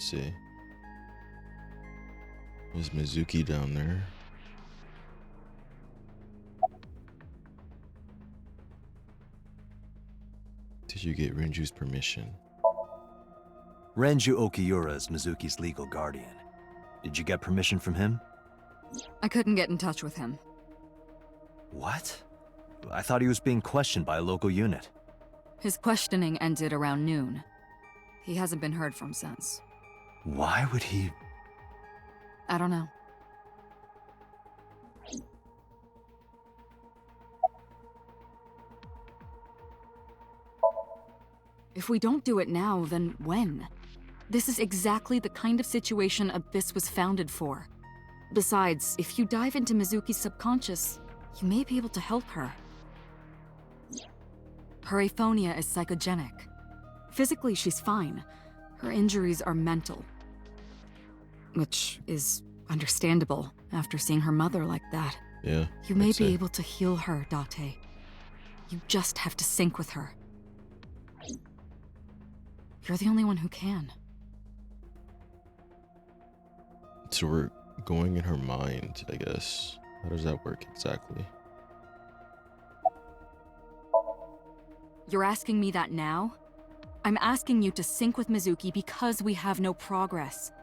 Let's see. There's Mizuki down there. Did you get Renju's permission? Renju Okiura is Mizuki's legal guardian. Did you get permission from him? I couldn't get in touch with him. What? I thought he was being questioned by a local unit. His questioning ended around noon. He hasn't been heard from since. Why would he... I don't know. If we don't do it now, then when? This is exactly the kind of situation Abyss was founded for. Besides, if you dive into Mizuki's subconscious, you may be able to help her. Her aphonia is psychogenic. Physically, she's fine. Her injuries are mental. Which is understandable after seeing her mother like that. Yeah. You may be able to heal her, Date. You just have to sync with her. You're the only one who can. So we're going in her mind, I guess. How does that work exactly? You're asking me that now? I'm asking you to sync with Mizuki because we have no progress.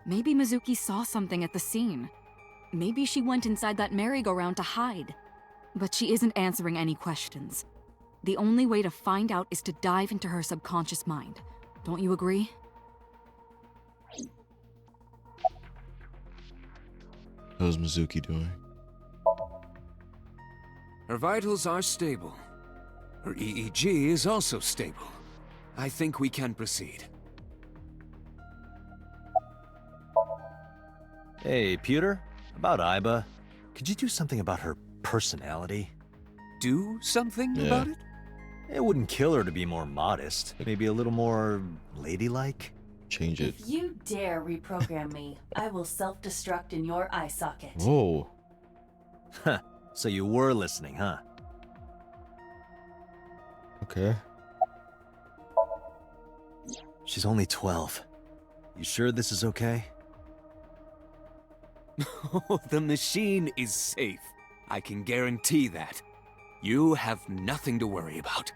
Maybe Mizuki saw something at the scene. Maybe she went inside that merry-go-round to hide. But she isn't answering any questions. The only way to find out is to dive into her subconscious mind. Don't you agree? How's Mizuki doing? Her vitals are stable. Her EEG is also stable. I think we can proceed. Hey, Pewter? About Aiba, could you do something about her personality? Do something about it? It wouldn't kill her to be more modest. Maybe a little more ladylike? Change it. If you dare reprogram me, I will self-destruct in your eye socket. Whoa. Huh. So you were listening, huh? Okay. She's only 12. You sure this is okay? The machine is safe. I can guarantee that. You have nothing to worry about.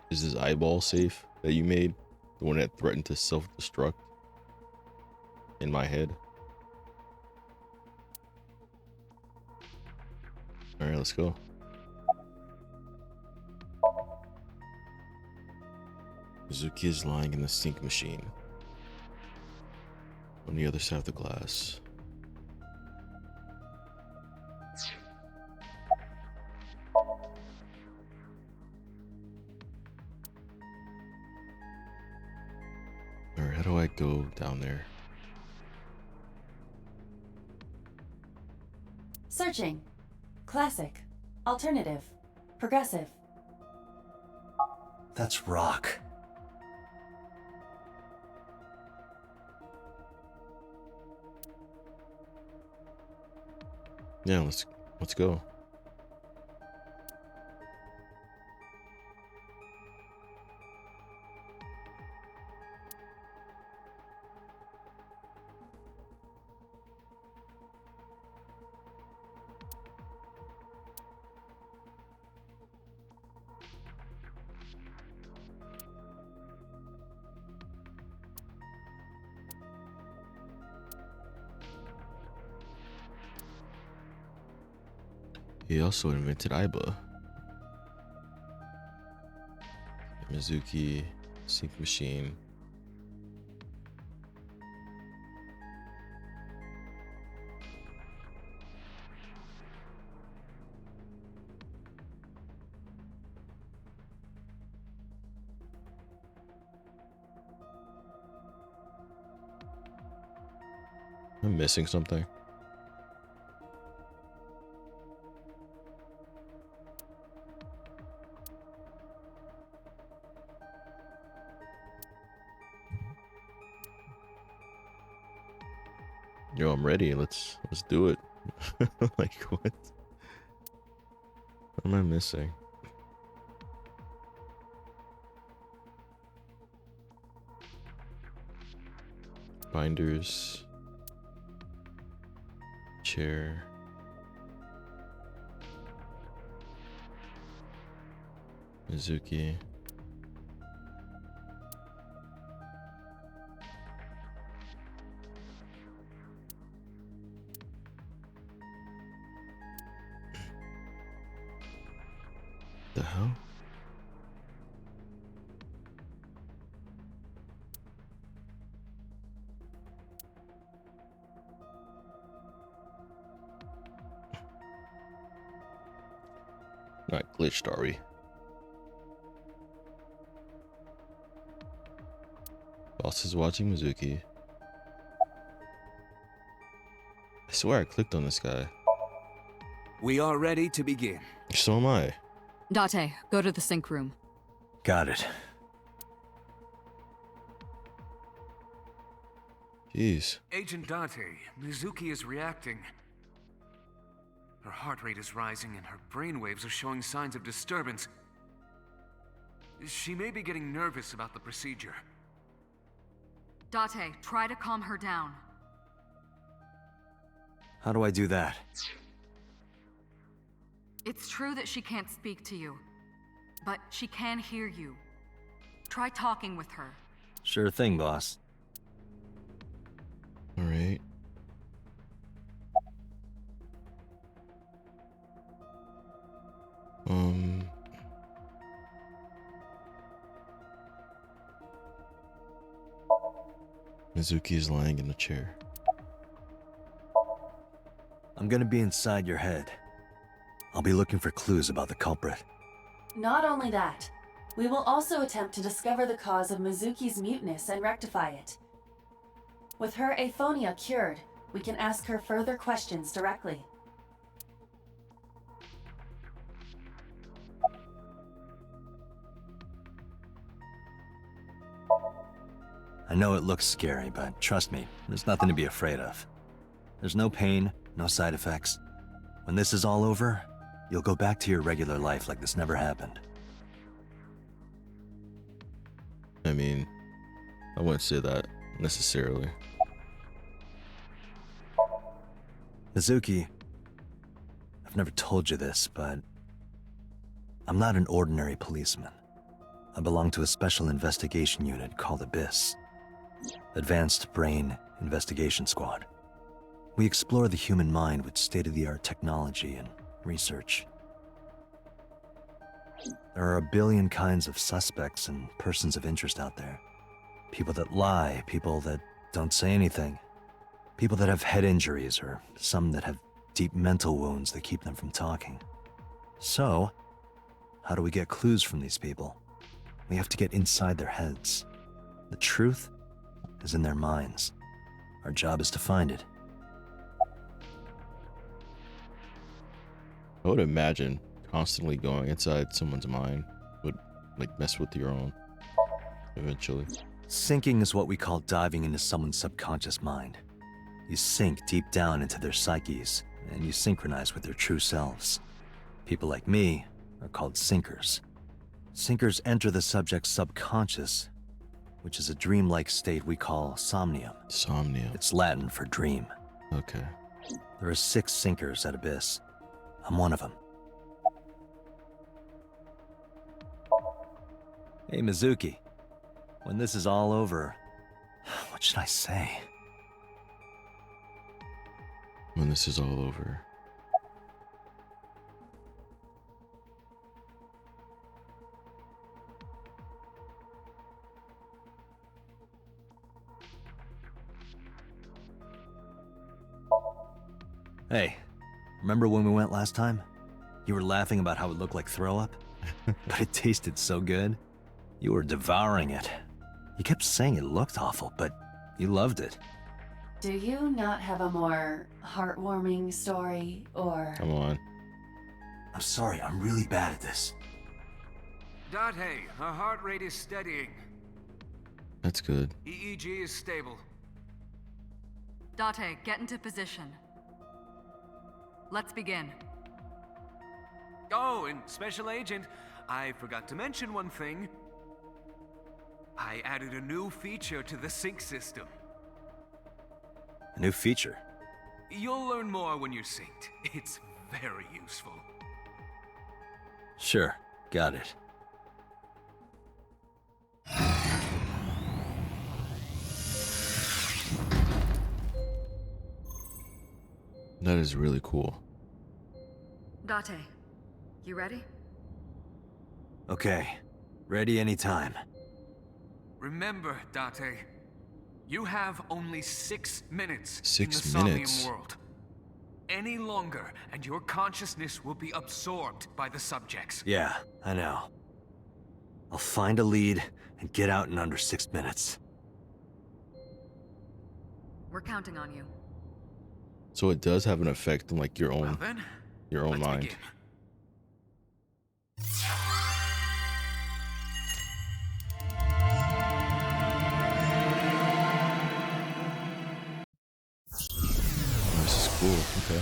Is this eyeball safe that you made? The one that threatened to self-destruct? In my head? Alright, let's go. Mizuki is lying in the Psync machine. On the other side of the glass. Alright, how do I go down there? Searching. Classic. Alternative. Progressive. That's rock. Yeah, let's go. He also invented Aiba. Mizuki, Psync machine. I'm missing something. Yo, I'm ready. Let's do it. Like what? What am I missing? Binders. Chair. Mizuki. The hell? Not glitched, are we? Boss is watching Mizuki. I swear I clicked on this guy. We are ready to begin. So am I. Date, go to the sync room. Got it. Jeez. Agent Date, Mizuki is reacting. Her heart rate is rising and her brainwaves are showing signs of disturbance. She may be getting nervous about the procedure. Date, try to calm her down. How do I do that? It's true that she can't speak to you, but she can hear you. Try talking with her. Sure thing, boss. All right. Mizuki is lying in a chair. I'm gonna be inside your head. I'll be looking for clues about the culprit. Not only that, we will also attempt to discover the cause of Mizuki's muteness and rectify it. With her aphonia cured, we can ask her further questions directly. I know it looks scary, but trust me, there's nothing to be afraid of. There's no pain, no side effects. When this is all over, you'll go back to your regular life like this never happened. I mean, I wouldn't say that necessarily. Mizuki, I've never told you this, but I'm not an ordinary policeman. I belong to a special investigation unit called Abyss. Advanced Brain Investigation Squad. We explore the human mind with state-of-the-art technology and research. There are a billion kinds of suspects and persons of interest out there. People that lie, people that don't say anything, people that have head injuries, or some that have deep mental wounds that keep them from talking. So, how do we get clues from these people? We have to get inside their heads. The truth is in their minds. Our job is to find it. I would imagine constantly going inside someone's mind would like mess with your own eventually. Syncing is what we call diving into someone's subconscious mind. You sink deep down into their psyches, and you synchronize with their true selves. People like me are called syncers. Syncers enter the subject's subconscious, which is a dreamlike state we call somnium. Somnium. It's Latin for dream. Okay. There are 6 syncers at Abyss. I'm one of them. Hey, Mizuki. When this is all over, what should I say? When this is all over. Hey, remember when we went last time? You were laughing about how it looked like throw up? But it tasted so good. You were devouring it. You kept saying it looked awful, but you loved it. Do you not have a more heartwarming story, or... Come on. I'm sorry, I'm really bad at this. Date, her heart rate is steadying. That's good. EEG is stable. Date, get into position. Let's begin. Oh, and Special Agent, I forgot to mention one thing. I added a new feature to the Psync system. A new feature. You'll learn more when you're synced. It's very useful. Sure, got it. That is really cool. Date, you ready? Okay, ready anytime. Remember, Date, you have only 6 minutes 6 in the Somnium minutes. world. Any longer, and your consciousness will be absorbed by the subjects. Yeah, I know. I'll find a lead and get out in under 6 minutes. We're counting on you. So it does have an effect on like your Well own then, mind. let's begin. Oh, this is cool. Okay.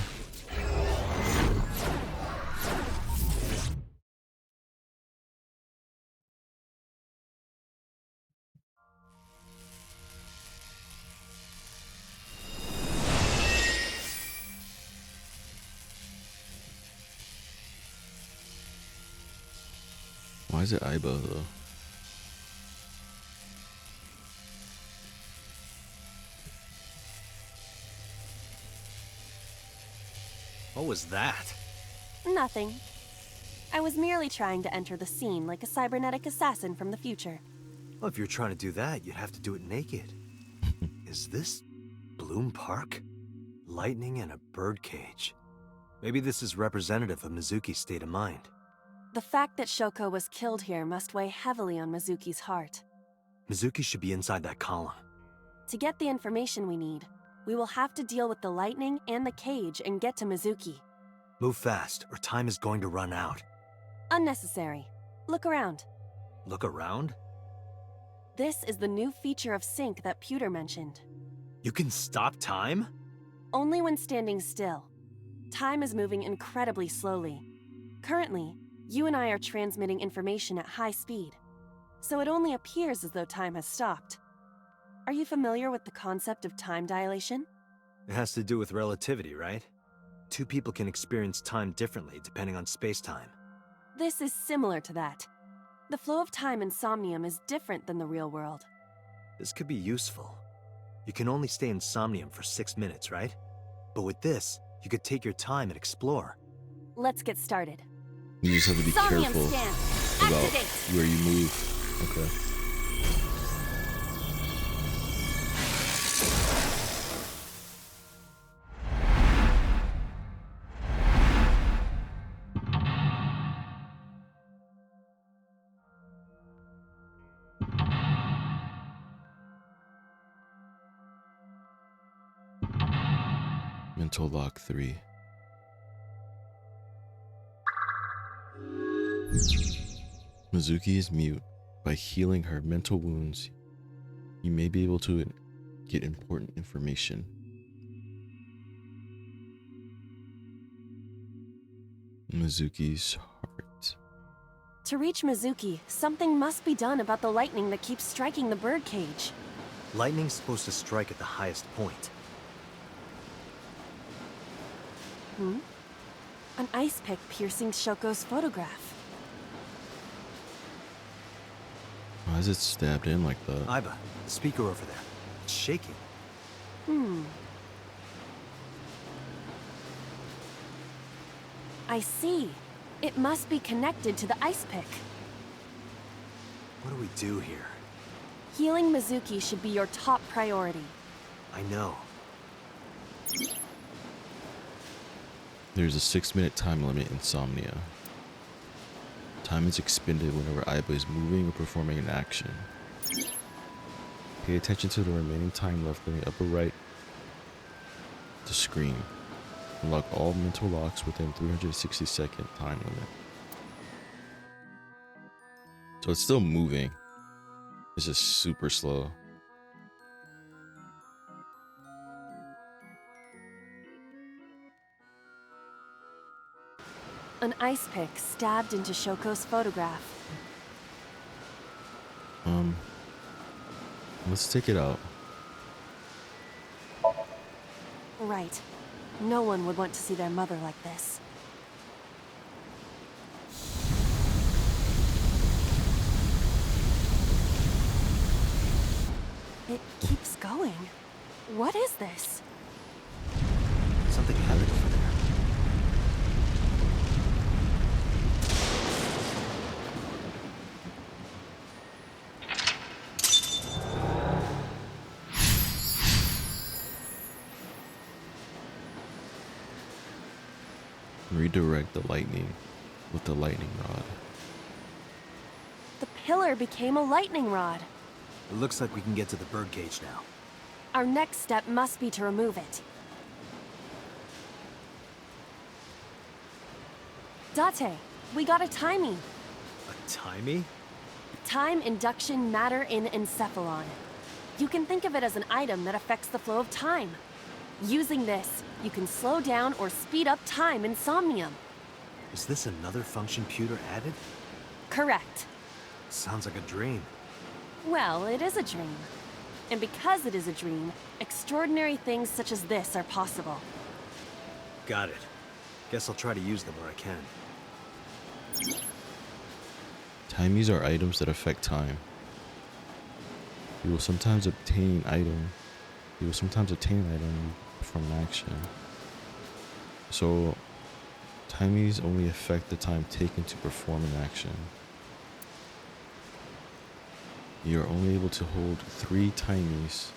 Why is it Aiba though? What was that? Nothing. I was merely trying to enter the scene like a cybernetic assassin from the future. Well, if you're trying to do that, you'd have to do it naked. Is this Bloom Park? Lightning and a birdcage. Maybe this is representative of Mizuki's state of mind. The fact that Shoko was killed here must weigh heavily on Mizuki's heart. Mizuki should be inside that column. To get the information we need, we will have to deal with the lightning and the cage and get to Mizuki. Move fast, or time is going to run out. Unnecessary. Look around. Look around? This is the new feature of Psync that Pewter mentioned. You can stop time? Only when standing still. Time is moving incredibly slowly. Currently, you and I are transmitting information at high speed, so it only appears as though time has stopped. Are you familiar with the concept of time dilation? It has to do with relativity, right? Two people can experience time differently depending on space-time. This is similar to that. The flow of time in Somnium is different than the real world. This could be useful. You can only stay in Somnium for 6 minutes, right? But with this, you could take your time and explore. Let's get started. You just have to be Somnium careful scan. about Activate. where you move. Okay. Mental lock 3. Mizuki is mute. By healing her mental wounds, you may be able to get important information. Mizuki's heart. To reach Mizuki, something must be done about the lightning that keeps striking the birdcage. Lightning's supposed to strike at the highest point. An ice pick piercing Shoko's photograph. Why is it stabbed in like that? Aiba, the speaker over there. It's shaking. I see. It must be connected to the ice pick. What do we do here? Healing Mizuki should be your top priority. I know. There's a 6-minute time limit in Somnia. Time is expended whenever Aiba is moving or performing an action. Pay attention to the remaining time left in the upper right of the screen. Unlock all mental locks within 360-second time limit. So it's still moving. It's just super slow. An ice pick stabbed into Shoko's photograph. Let's take it out. Right. No one would want to see their mother like this. It keeps going. What is this? Something happened over there. Redirect the lightning with the lightning rod. The pillar became a lightning rod. It looks like we can get to the birdcage now. Our next step must be to remove it. Date, we got a timing. A timey? Time induction matter in encephalon. You can think of it as an item that affects the flow of time. Using this, you can slow down or speed up time in Somnium. Is this another function Pewter added? Correct. Sounds like a dream. Well, it is a dream. And because it is a dream, extraordinary things such as this are possible. Got it. Guess I'll try to use them where I can. Timies are items that affect time. You will sometimes obtain an item from an action. So, timies only affect the time taken to perform an action. You are only able to hold 3 timies.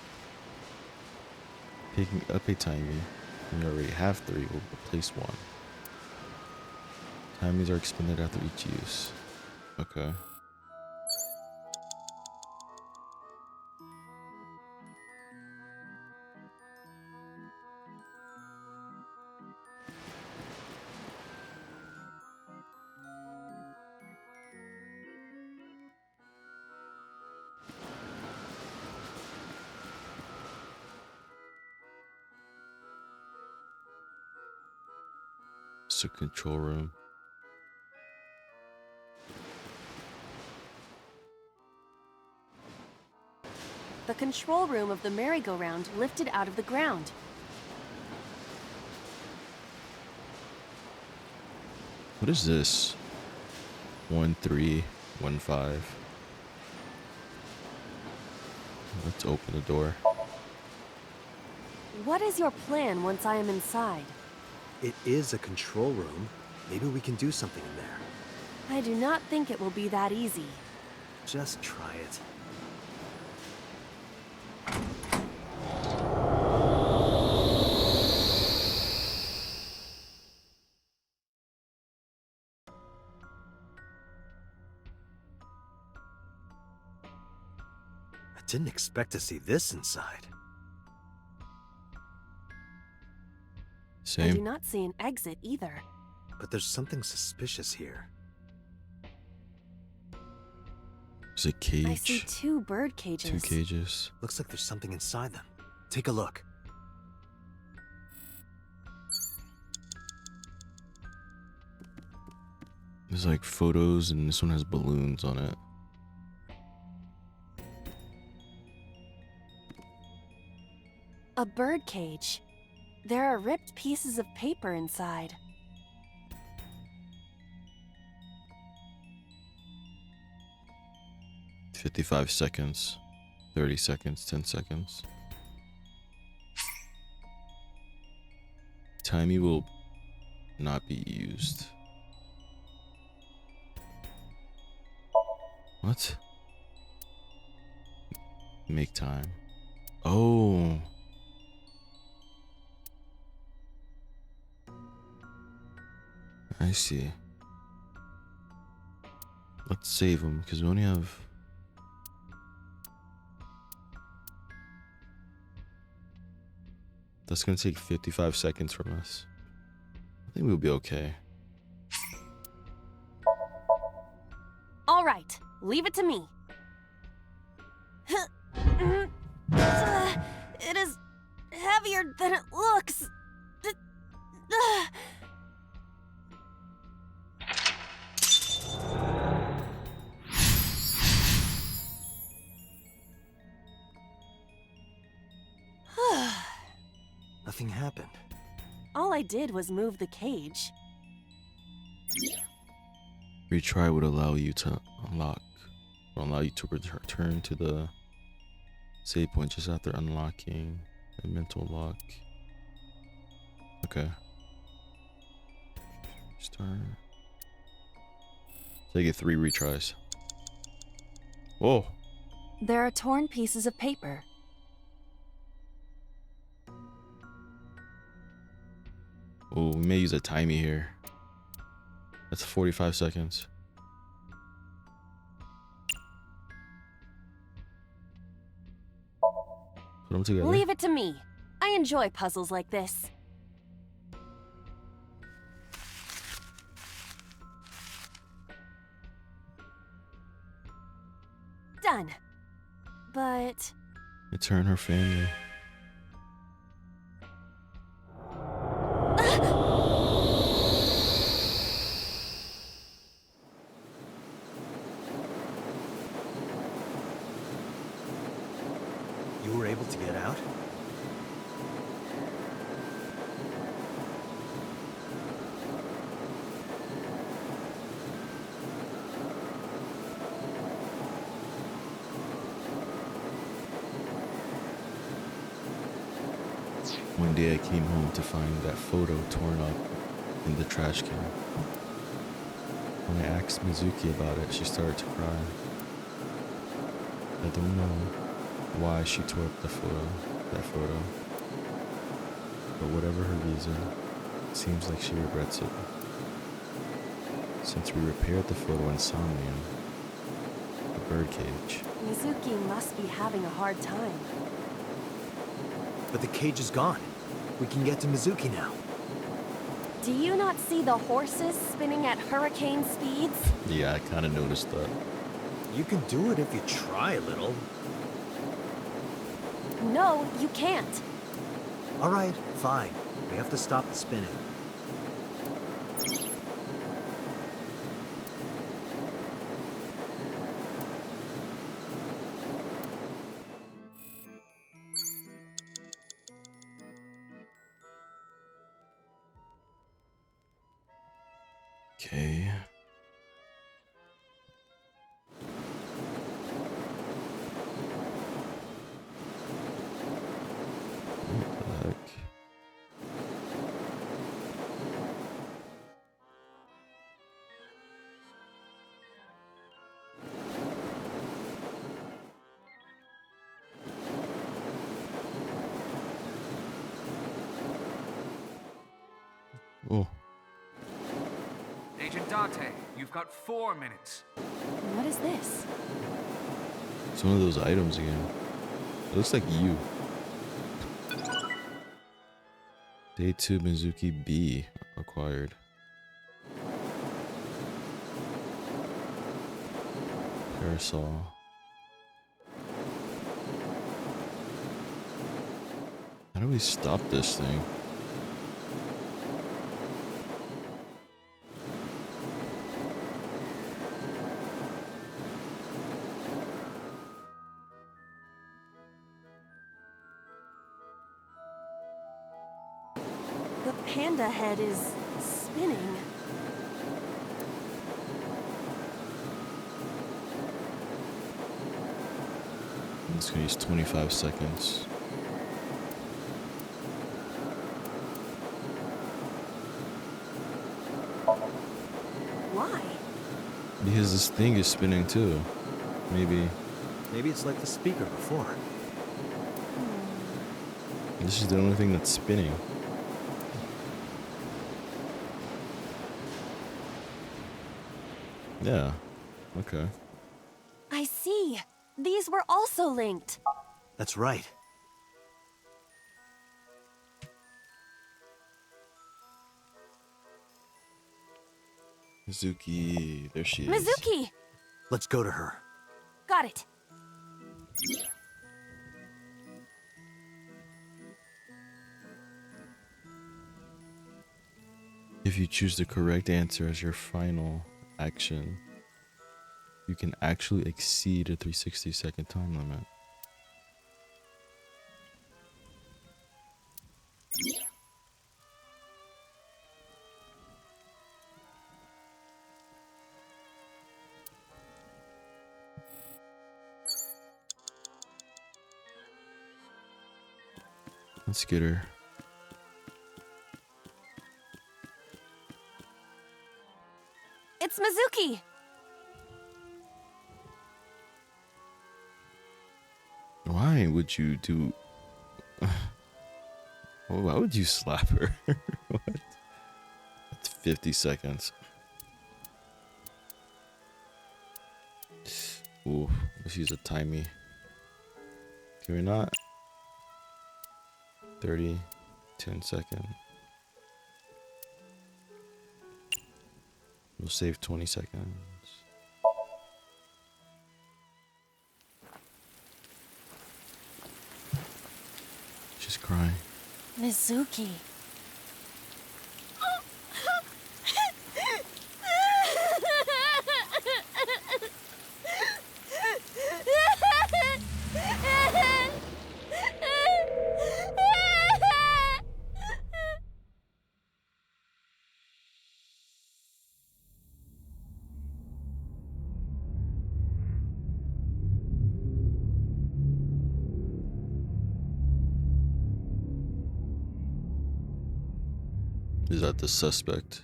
Picking up a timie, when you already have 3, will replace 1. Timies are expended after each use. Okay. It's a control room. The control room of the merry-go-round lifted out of the ground. What is this? 1315. Let's open the door. What is your plan once I am inside? It is a control room. Maybe we can do something in there. I do not think it will be that easy. Just try it. I didn't expect to see this inside. I do Same. not see an exit either. But there's something suspicious here. There's a cage. I see 2 bird cages. 2 cages. Looks like there's something inside them. Take a look. There's like photos, and this one has balloons on it. A bird cage. There are ripped pieces of paper inside. "55 seconds, 30 seconds, 10 seconds. Timey will not be used. What? Make time. Oh. I see. Let's save them because we only have... That's gonna take 55 seconds from us. I think we'll be okay. All right, leave it to me. It is heavier than it looks. Nothing happened. All I did was move the cage. Retry would allow you to unlock, or allow you to return to the save point just after unlocking a mental lock. Okay. Start. So you get 3 retries. Whoa. There are torn pieces of paper. Oh, we may use a timey here. That's 45 seconds. Put them together. Leave it to me. I enjoy puzzles like this. Done. But... Return her family. You were able to get out? One day I came home to find that photo torn up in the trash can. When I asked Mizuki about it, she started to cry. I don't know why she tore up that photo. But whatever her reason, it seems like she regrets it. Since we repaired the photo in Somnium, the birdcage. Mizuki must be having a hard time. But the cage is gone. We can get to Mizuki now. Do you not see the horses spinning at hurricane speeds? Yeah, I kind of noticed that. You can do it if you try a little. No, you can't. All right, fine. We have to stop the spinning. Okay. What the heck? Oh. Agent Dante, you've got 4 minutes. What is this? It's one of those items again. It looks like you. Day 2 Mizuki B acquired. Parasol. How do we stop this thing? The panda head is spinning. I'm just gonna use 25 seconds. Why? Because this thing is spinning too. Maybe Maybe it's like the speaker before. this is the only thing that's spinning. Yeah. Okay. I see. These were also linked. That's right. Mizuki. There she is. Mizuki! Let's go to her. Got it. If you choose the correct answer as your final action, you can actually exceed a 360-second time limit. Let's get her. It's Mizuki! Why would you do... Why would you slap her? What? That's 50 seconds. Ooh, let's use a timey. Can we not? 30, 10 seconds. We'll save 20 seconds. She's crying. Mizuki. Is that the suspect?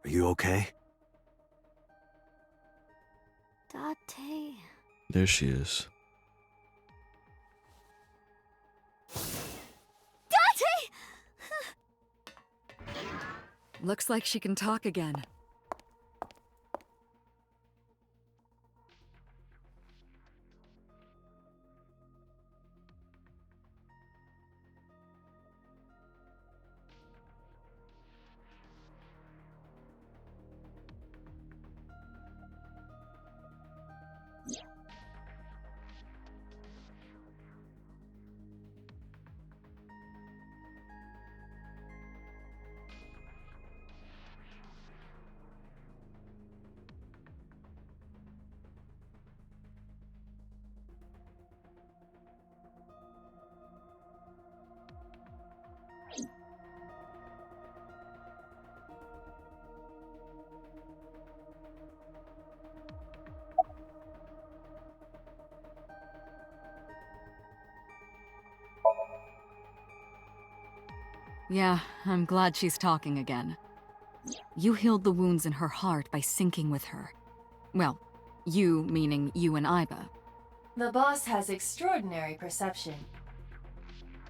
Are you okay? Date. There she is. Date! Looks like she can talk again. Yeah, I'm glad she's talking again. You healed the wounds in her heart by syncing with her. Well, you meaning you and Aiba. The boss has extraordinary perception.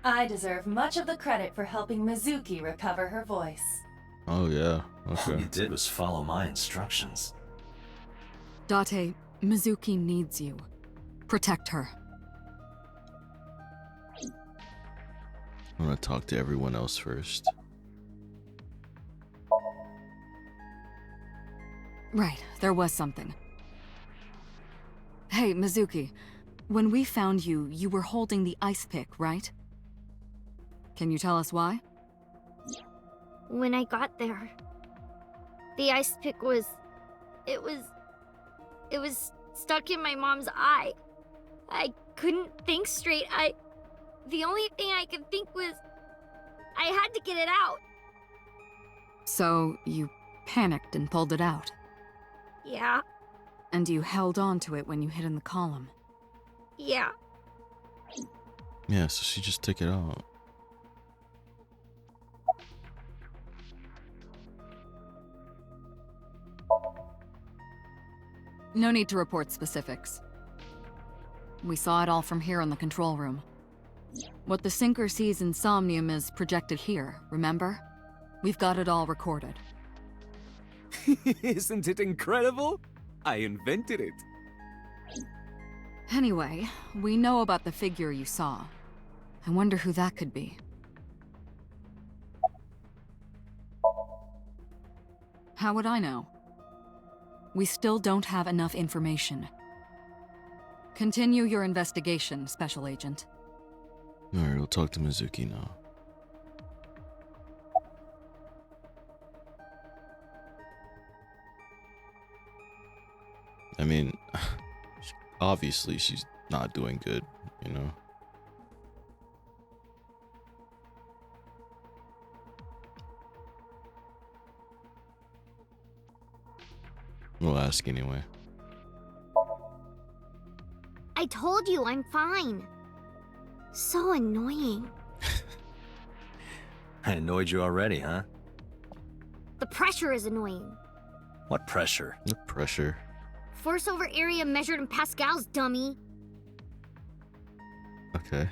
I deserve much of the credit for helping Mizuki recover her voice. Oh yeah, All okay. you did was follow my instructions. Date, Mizuki needs you. Protect her. I'm gonna talk to everyone else first. Right, there was something. Hey, Mizuki. When we found you, you were holding the ice pick, right? Can you tell us why? When I got there, the ice pick was... It was stuck in my mom's eye. I couldn't think straight. The only thing I could think was... I had to get it out. So, you panicked and pulled it out. Yeah, And you held on to it when you hid in the column. yeah. Yeah, so she just took it out. No need to report specifics. We saw it all from here in the control room. What the Sinker sees in Somnium is projected here, remember? We've got it all recorded. Isn't it incredible? I invented it. Anyway, we know about the figure you saw. I wonder who that could be. How would I know? We still don't have enough information. Continue your investigation, Special Agent. Alright, we'll talk to Mizuki now. I mean, obviously she's not doing good, you know? We'll ask anyway. I told you I'm fine. So annoying. I annoyed you already, huh? The pressure is annoying. What pressure? The pressure. Force over area measured in pascals, dummy. Okay.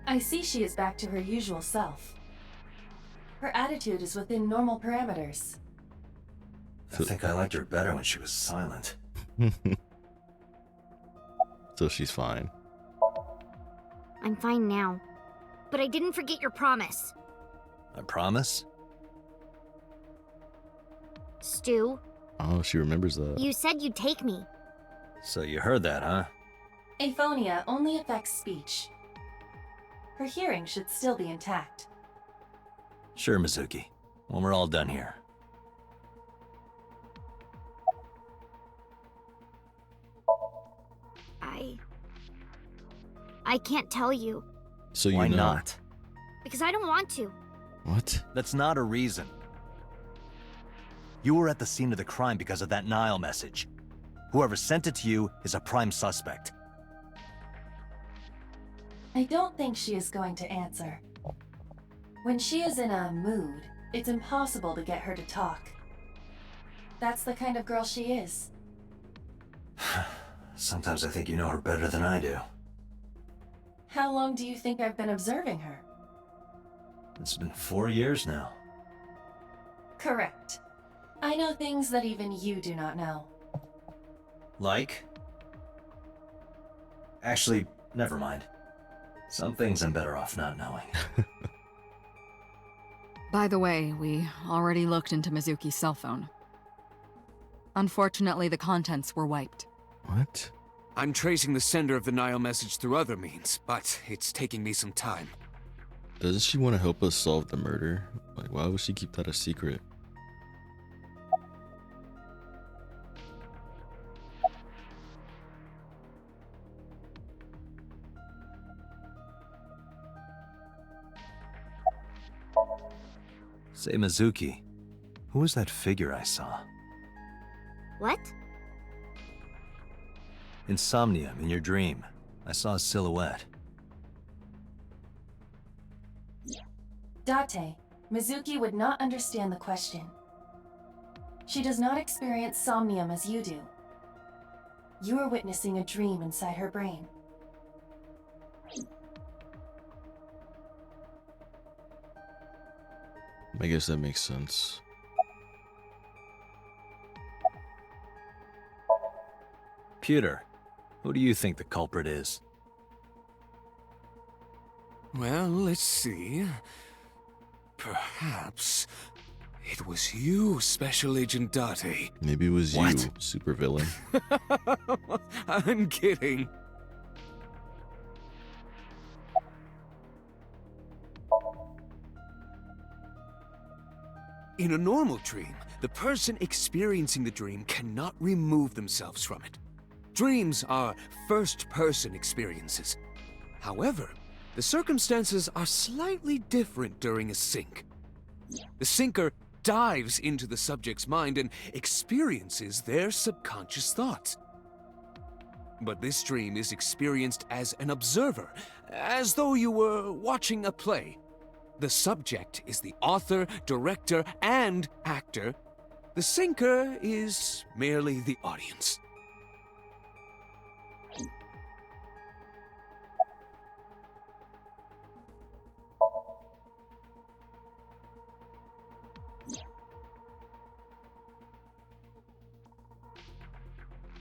I see she is back to her usual self. Her attitude is within normal parameters. I think I liked her better when she was silent. So she's fine. I'm fine now. But I didn't forget your promise. I promise? Stu, Oh, she remembers that. you said you'd take me. So you heard that, huh? Aphonia only affects speech. Her hearing should still be intact. Sure, Mizuki. When we're all done here. I can't tell you. So you Why know. not? Because I don't want to. What? That's not a reason. You were at the scene of the crime because of that Nile message. Whoever sent it to you is a prime suspect. I don't think she is going to answer. When she is in a mood, it's impossible to get her to talk. That's the kind of girl she is. Sometimes I think you know her better than I do. How long do you think I've been observing her? It's been 4 years now. Correct. I know things that even you do not know. Like? Actually, never mind. Some things I'm better off not knowing. By the way, we already looked into Mizuki's cell phone. Unfortunately, the contents were wiped. What? I'm tracing the sender of the Nile message through other means, but it's taking me some time. Doesn't she want to help us solve the murder? Like, why would she keep that a secret? Say, Mizuki, who was that figure I saw? What? In Somnium, in your dream, I saw a silhouette. Date, Mizuki would not understand the question. She does not experience somnium as you do. You are witnessing a dream inside her brain. I guess that makes sense. Pewter, who do you think the culprit is? Well, let's see. Perhaps it was you, Special Agent Date. Maybe it was What? you, supervillain. I'm kidding. In a normal dream, the person experiencing the dream cannot remove themselves from it. Dreams are first-person experiences. However, the circumstances are slightly different during a sync. The syncer dives into the subject's mind and experiences their subconscious thoughts. But this dream is experienced as an observer, as though you were watching a play. The subject is the author, director, and actor. The syncer is merely the audience.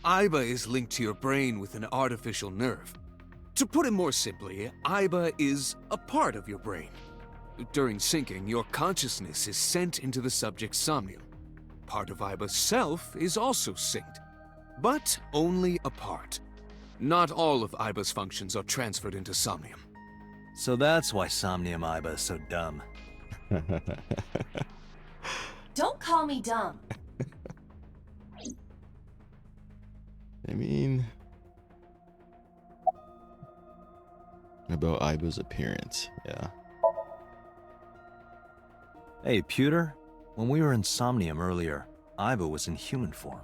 Aiba is linked to your brain with an artificial nerve. To put it more simply, Aiba is a part of your brain. During syncing, your consciousness is sent into the subject's somnium. Part of Aiba's self is also synced, but only a part. Not all of Aiba's functions are transferred into Somnium. So that's why Somnium Aiba is so dumb. Don't call me dumb. I mean, about Aiba's appearance, yeah. Hey, Pewter, when we were in Somnium earlier, Aiba was in human form.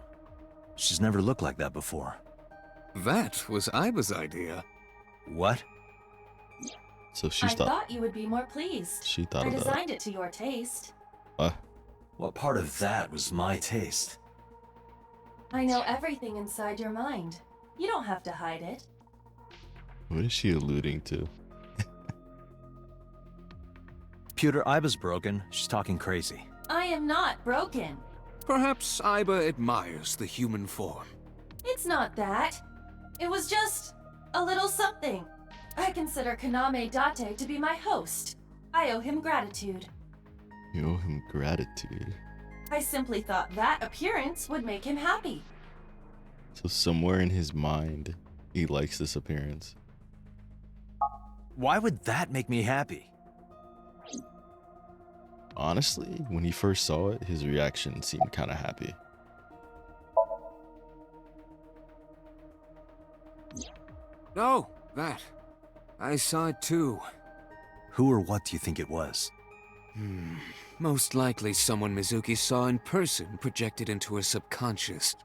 She's never looked like that before. That was Aiba's idea. What? So she I thought thought you would be more pleased. she thought I of that. designed it to your taste. What part of that was my taste? I know everything inside your mind. You don't have to hide it. What is she alluding to? Pewter, Aiba's broken. She's talking crazy. I am not broken. Perhaps Aiba admires the human form. It's not that. It was just a little something. I consider Kaname Date to be my host. I owe him gratitude. You owe him gratitude. I simply thought that appearance would make him happy. So somewhere in his mind, he likes this appearance. Why would that make me happy? Honestly, when he first saw it, his reaction seemed kind of happy. Oh, that. I saw it too. Who or what do you think it was? Most likely someone Mizuki saw in person projected into her subconscious.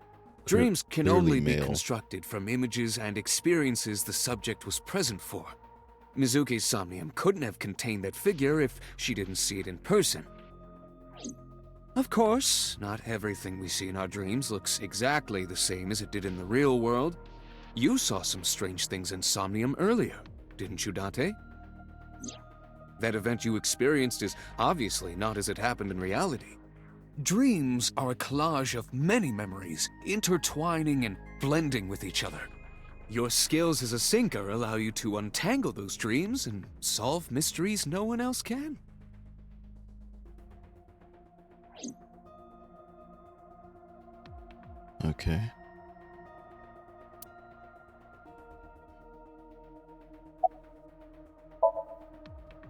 Dreams can Clearly only be male. constructed from images and experiences the subject was present for. Mizuki's somnium couldn't have contained that figure if she didn't see it in person. Of course, not everything we see in our dreams looks exactly the same as it did in the real world. You saw some strange things in Somnium earlier, didn't you, Date? That event you experienced is obviously not as it happened in reality. Dreams are a collage of many memories, intertwining and blending with each other. Your skills as a syncer allow you to untangle those dreams and solve mysteries no one else can. Okay.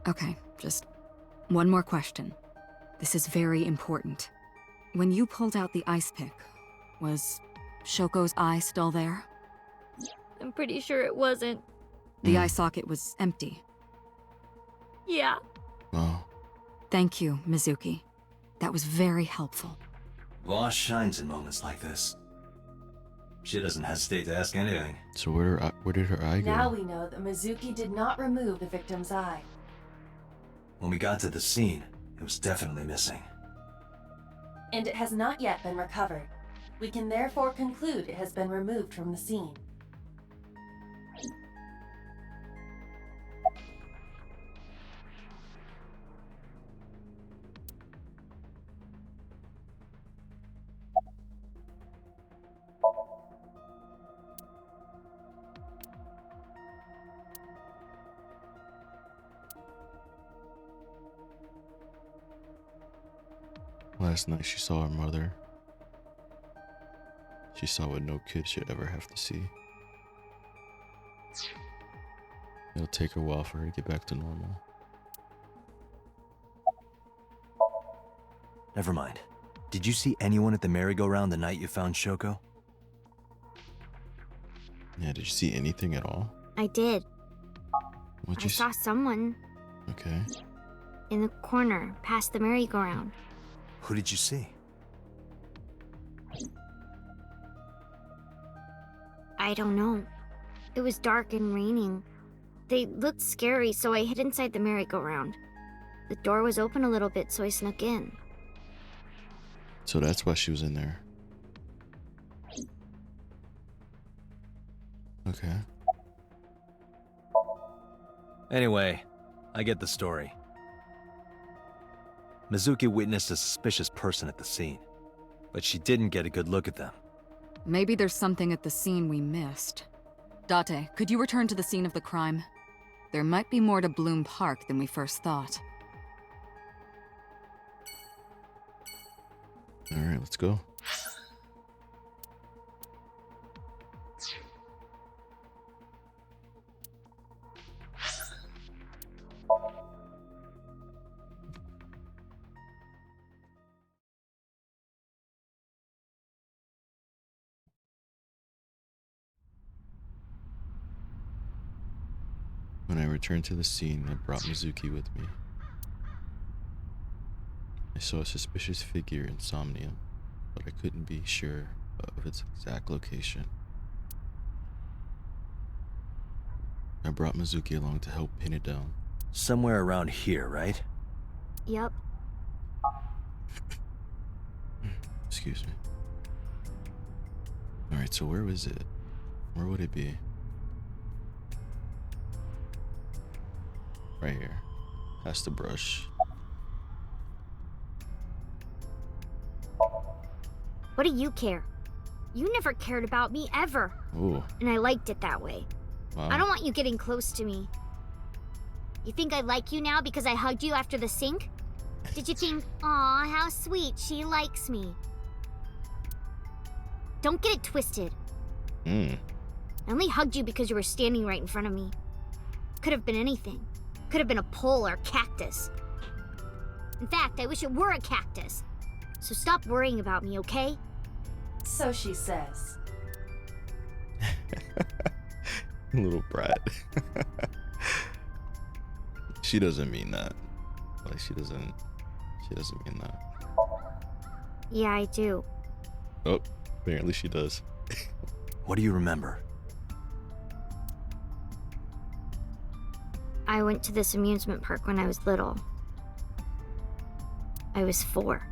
Okay, just one more question. This is very important. When you pulled out the ice pick, was Shoko's eye still there? I'm pretty sure it wasn't. The eye socket was empty. Yeah. Well, Thank you, Mizuki. That was very helpful. Boss shines in moments like this. She doesn't hesitate to ask anything. so where did her eye go? Now we know that Mizuki did not remove the victim's eye. When we got to the scene, it was definitely missing. And it has not yet been recovered. We can therefore conclude it has been removed from the scene. Last night she saw her mother. She saw what no kid should ever have to see. It'll take a while for her to get back to normal. Never mind. Did you see anyone at the merry-go-round the night you found Shoko? Yeah, did you see anything at all? I did. What'd I you saw someone Okay. in the corner past the merry-go-round. Who did you see? I don't know. It was dark and raining. They looked scary, so I hid inside the merry-go-round. The door was open a little bit, so I snuck in. So that's why she was in there. Okay. Anyway, I get the story. Mizuki witnessed a suspicious person at the scene, but she didn't get a good look at them. Maybe there's something at the scene we missed. Date, could you return to the scene of the crime? There might be more to Bloom Park than we first thought. Alright, let's go. When I returned to the scene, I brought Mizuki with me. I saw a suspicious figure in Somnium, but I couldn't be sure of its exact location. I brought Mizuki along to help pin it down. Somewhere around here, right? Yep. Excuse me. Alright, so where was it? Where would it be? Right here. Past the brush. What do you care? You never cared about me ever. Oh, And I liked it that way. wow. I don't want you getting close to me. You think I like you now because I hugged you after the Psync? Did you think, aw, how sweet, she likes me? Don't get it twisted. I only hugged you because you were standing right in front of me. Could have been anything. Could have been a pole or a cactus. In fact, I wish it were a cactus. So stop worrying about me, okay? So she says. Little brat. She doesn't mean that. Like she doesn't mean that. Yeah, I do. Oh, apparently she does. What do you remember? I went to this amusement park when I was little. I was 4.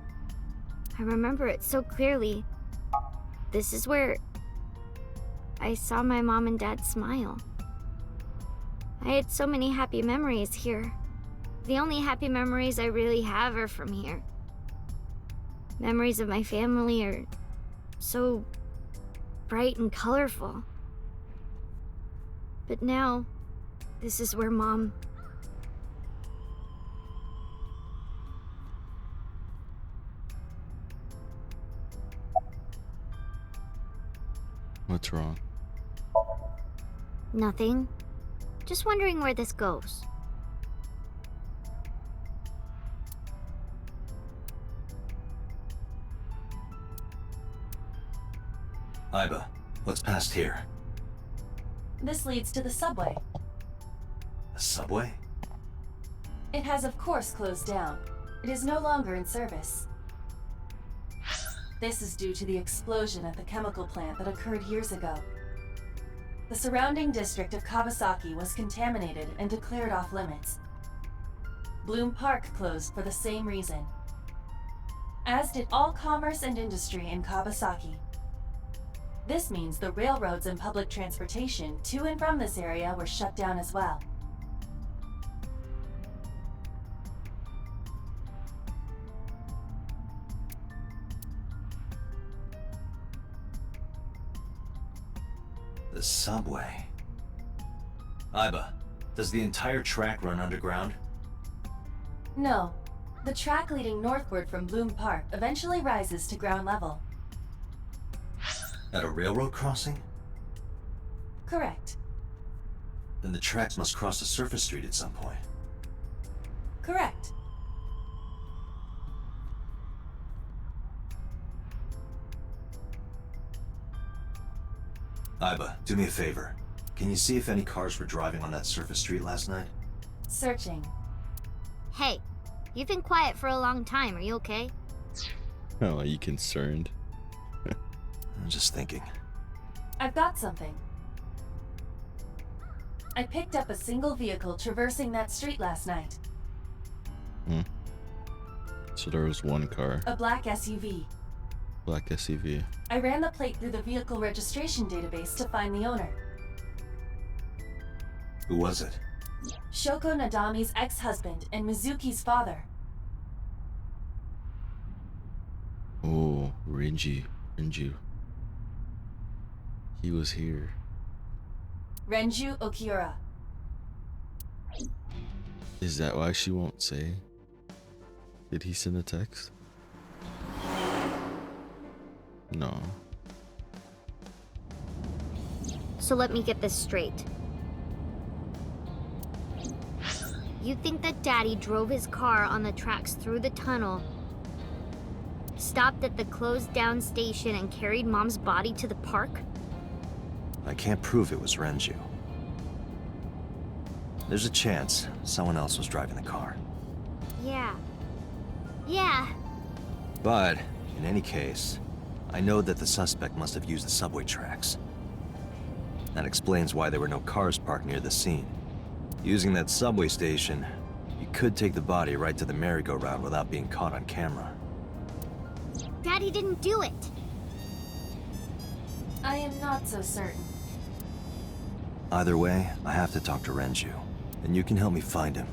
I remember it so clearly. This is where I saw my mom and dad smile. I had so many happy memories here. The only happy memories I really have are from here. Memories of my family are so bright and colorful. But now, this is where Mom... What's wrong? Nothing. Just wondering where this goes. Aiba, what's past here? This leads to the subway. A subway? It has of course closed down. It is no longer in service. This is due to the explosion at the chemical plant that occurred years ago. The surrounding district of Kawasaki was contaminated and declared off limits. Bloom Park closed for the same reason, as did all commerce and industry in Kawasaki. This means the railroads and public transportation to and from this area were shut down as well. The subway. Aiba, does the entire track run underground? No. The track leading northward from Bloom Park eventually rises to ground level. At a railroad crossing? Correct. Then the tracks must cross a surface street at some point. Correct. Aiba, do me a favor. Can you see if any cars were driving on that surface street last night? Searching. Hey, you've been quiet for a long time. Are you okay? Oh, are you concerned? I'm just thinking. I've got something. I picked up a single vehicle traversing that street last night. So there was one car. A black SUV. Black SUV. I ran the plate through the vehicle registration database to find the owner. Who was it? Shoko Nadami's ex-husband and Mizuki's father. Oh, Renju. He was here. Renju Okiura. Is that why she won't say? Did he send a text? No. So let me get this straight. You think that Daddy drove his car on the tracks through the tunnel, stopped at the closed down station, and carried Mom's body to the park? I can't prove it was Renju. There's a chance someone else was driving the car. Yeah. But, in any case, I know that the suspect must have used the subway tracks. That explains why there were no cars parked near the scene. Using that subway station, you could take the body right to the merry-go-round without being caught on camera. Daddy didn't do it. I am not so certain. Either way, I have to talk to Renju, and you can help me find him.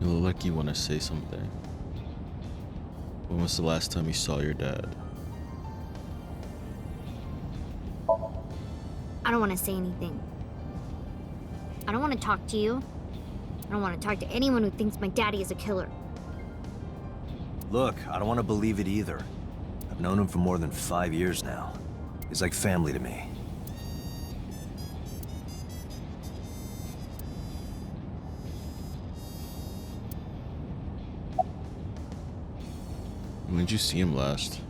You look like you want to say something. When was the last time you saw your dad? I don't want to say anything. I don't want to talk to you. I don't want to talk to anyone who thinks my daddy is a killer. Look, I don't want to believe it either. I've known him for more than 5 years now. He's like family to me. When did you see him last?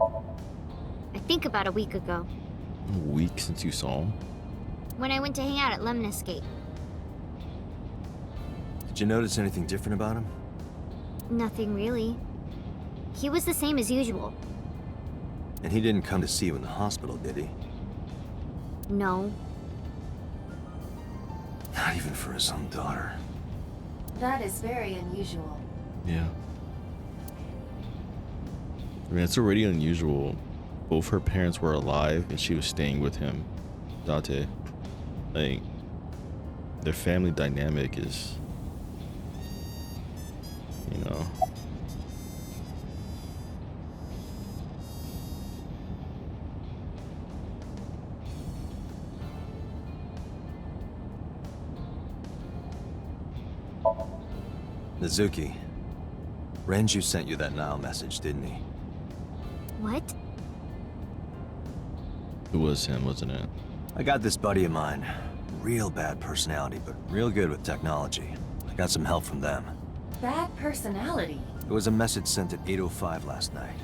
I think about a week ago, A week since you saw him? when I went to hang out at Lemniscate. Did you notice anything different about him? Nothing really. He was the same as usual. And he didn't come to see you in the hospital, did he? No. Not even for his own daughter. That is very unusual. Yeah. I mean, it's already unusual. Both her parents were alive and she was staying with him. Date. Like, their family dynamic is, you know. Mizuki, Renju sent you that Nile message, didn't he? What? It was him, wasn't it? I got this buddy of mine. Real bad personality, but real good with technology. I got some help from them. Bad personality. It was a message sent at 8:05 last night.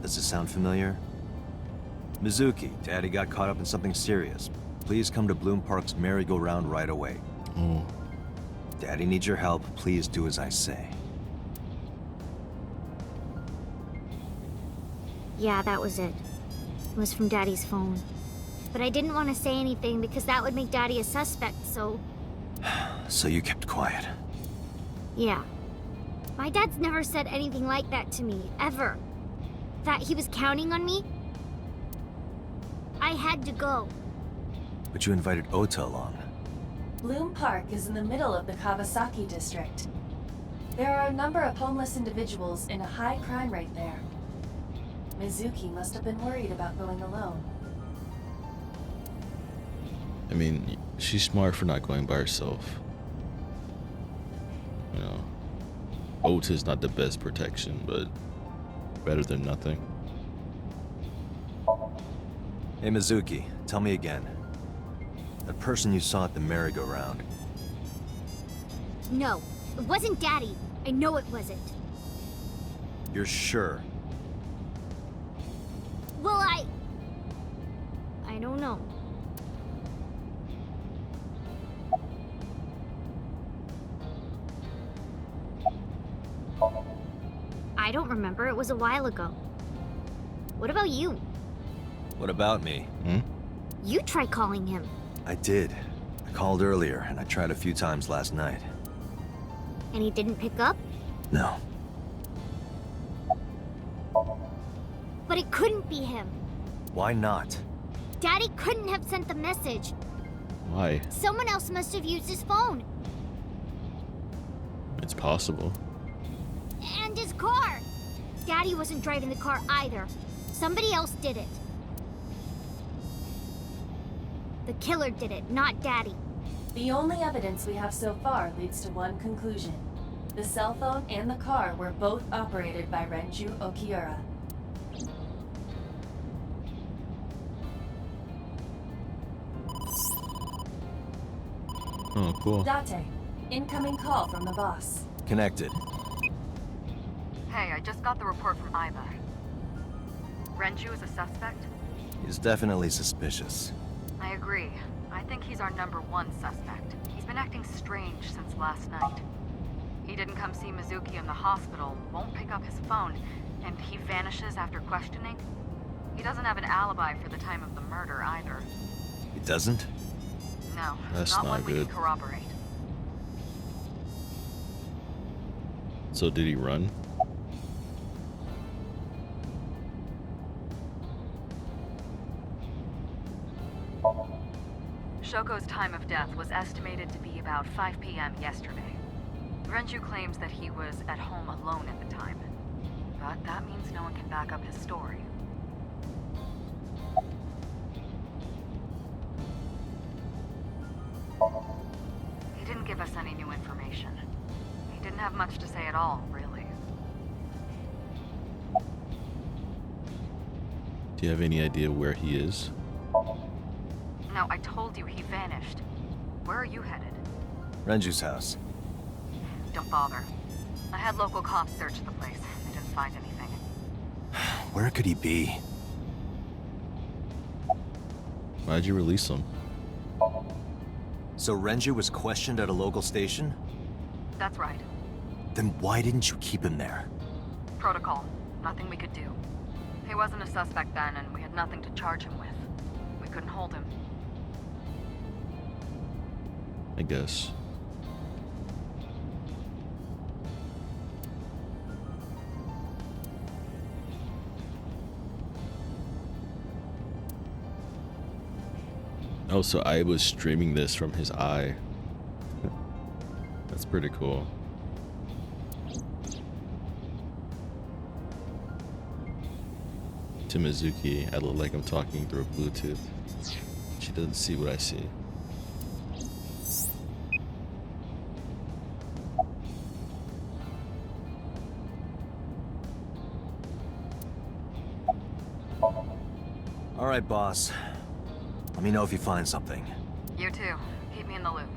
Does it sound familiar? Mizuki, Daddy got caught up in something serious. Please come to Bloom Park's merry-go-round right away. Oh. Daddy needs your help. Please do as I say. Yeah, that was it. It was from Daddy's phone. But I didn't want to say anything because that would make Daddy a suspect, so... So you kept quiet. Yeah. My dad's never said anything like that to me, ever. That he was counting on me? I had to go. But you invited Ota along. Bloom Park is in the middle of the Kawasaki district. There are a number of homeless individuals in a high crime rate there. Mizuki must have been worried about going alone. I mean, she's smart for not going by herself. You know, oath is not the best protection, but better than nothing. Hey Mizuki, tell me again. That person you saw at the merry-go-round. No, it wasn't Daddy. I know it wasn't. You're sure? Well, I don't know. I don't remember. It was a while ago. What about you? What about me? You try calling him. I did. I called earlier, and I tried a few times last night. And he didn't pick up? No. but it couldn't be him. Why not? Daddy couldn't have sent the message. Why? Someone else must have used his phone. It's possible. And his car. Daddy wasn't driving the car either. Somebody else did it. The killer did it, not Daddy. The only evidence we have so far leads to one conclusion. The cell phone and the car were both operated by Renju Okiura. Oh, cool. Date, incoming call from the boss. Connected. Hey, I just got the report from Aiba. Renju is a suspect? He's definitely suspicious. I agree. I think he's our #1 suspect. He's been acting strange since last night. He didn't come see Mizuki in the hospital, won't pick up his phone, and he vanishes after questioning. He doesn't have an alibi for the time of the murder either. He doesn't? No, That's not not one we good. can corroborate. So did he run? Shoko's time of death was estimated to be about 5 p.m. yesterday. Renju claims that he was at home alone at the time. But that means no one can back up his story. He didn't give us any new information. He didn't have much to say at all, really. Do you have any idea where he is? No, I told you he vanished. Where are you headed? Renju's house. Don't bother. I had local cops search the place. They didn't find anything. Where could he be? Why'd you release him? So Renju was questioned at a local station? That's right. Then why didn't you keep him there? Protocol. Nothing we could do. He wasn't a suspect then, and we had nothing to charge him with. We couldn't hold him. I guess. Oh, so I was streaming this from his eye. That's pretty cool. To Mizuki, I look like I'm talking through Bluetooth. She doesn't see what I see. All right, boss. Let me know if you find something. You too. Keep me in the loop.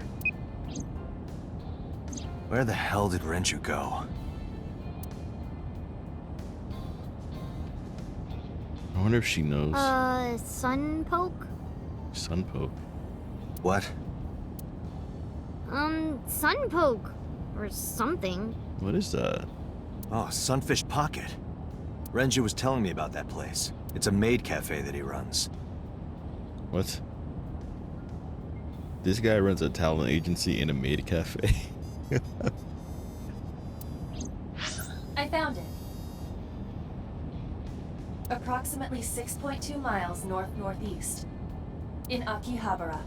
Where the hell did Renju go? I wonder if she knows. Sun poke? Sunpoke. What? Sun poke. Or something. What is that? Oh, Sunfish Pocket. Renju was telling me about that place. It's a maid cafe that he runs. What? This guy runs a talent agency in a maid cafe. I found it. Approximately 6.2 miles north-northeast. In Akihabara.